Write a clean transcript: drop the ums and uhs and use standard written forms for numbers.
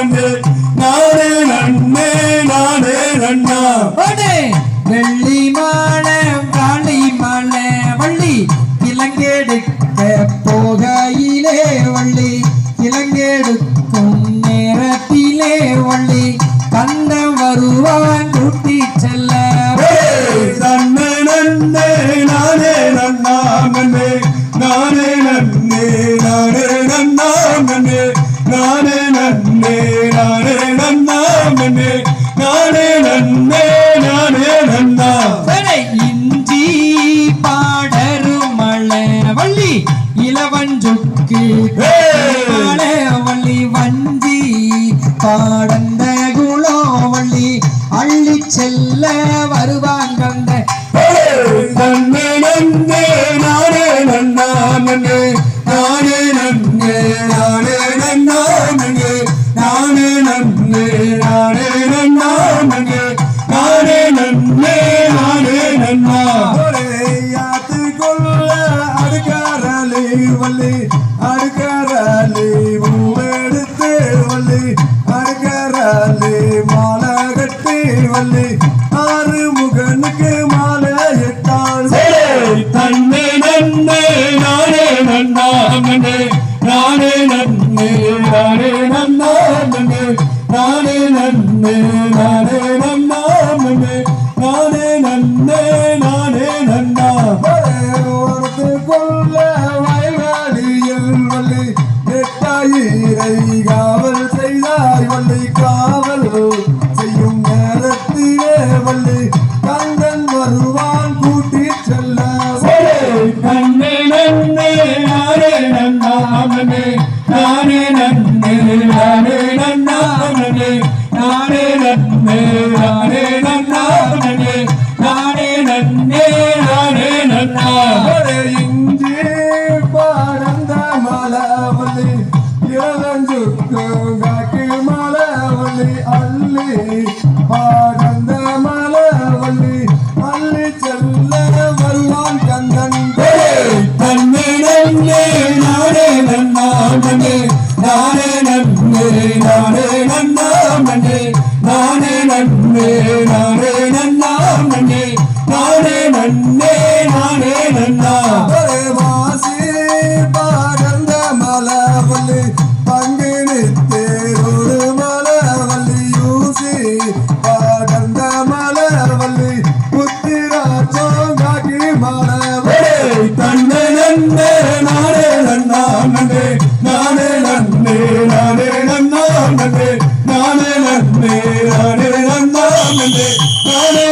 நானே நன்னே நானே நன்னா வெள்ளி மாலை காளி மாலை வள்ளி இலங்கெடுக்க போகையிலே வள்ளி இலங்கெடுக்கும் நேரத்திலே வள்ளி கந்த வருவான் கூட்டி செல்ல தன்னை நன்னே நானே நன்னா நன்னே நானே நன்னே நானே நன்னா நன்னே நானே நன்னே நானே நன்னா நன்னே நானே நன்னே நானே நன்னா இஞ்சி பாடரு மலை வள்ளி இளவஞ்சுக்கு மலை வள்ளி வஞ்சி பாடந்த குளோ வள்ளி அள்ளி செல்ல வருவாங்க நன்னே நன்னே நானே நன்னா நன்னே நானே நன்னே நானே நன்னா நன்னே நானே நன்னே நானே நன்னா நன்னே நானே நன்னே நானே நன்னா யாத்து கொள்ள அடுக்காரலே வள்ளி அடுக்காரலே பூவெடுத்து வள்ளி அடுக்காரலே மாலை கட்டி வள்ளி ஆறு முகனுக்கு மாலை இட்டாள் தன்னை நன்னே நானே நன்னா நன்னே நானே நன்னே நானே நன்னா நன்னே நானே நன்னே நானே நன்னா நன்னே நானே நன்னே நானே நன்னா ஒருத்து கொள்ள வயல்வாடியில் வள்ளி எட்டாயிரை காவல் செய்தாய் வள்ளி காவல் செய்யும் நேரத்திலே வள்ளி கந்தன் வருவான் கூட்டி செல்ல நன்னே நன்னே நானே நன்னா நன்னே நானே நன்னே நானே நன்னா நன்னே நானே நன்னே நானே நன்னா நன்னே நானே நன்னே நானே நன்னா இஞ்சி பாடந்த மலவள்ளி இளஞ்சு காக்கு மலவள்ளி அள்ளி பாடந்த மலவள்ளி அள்ளி செல்ல வருவான் கந்தன் தன்னை நன்னே நானே நன்னா நன்னே நானே நன்னே நானே நன்னா நன்னே நானே நன்னே நானே நன்னா நன்னே நானே நன்னே நானே நன்னா வாசி பாடந்த மலவள்ளி பங்கினி தேரொரு மலவள்ளி யூசி பாடந்த மலவள்ளி புத்திராட்சம் காக்கி மலவள்ளி தன்னை நன்னே நானே நன்னா நன்னே நானே நன்னே நானே நன்னா நன்னே நானே நன்னே நானே நன்னா நன்னே நானே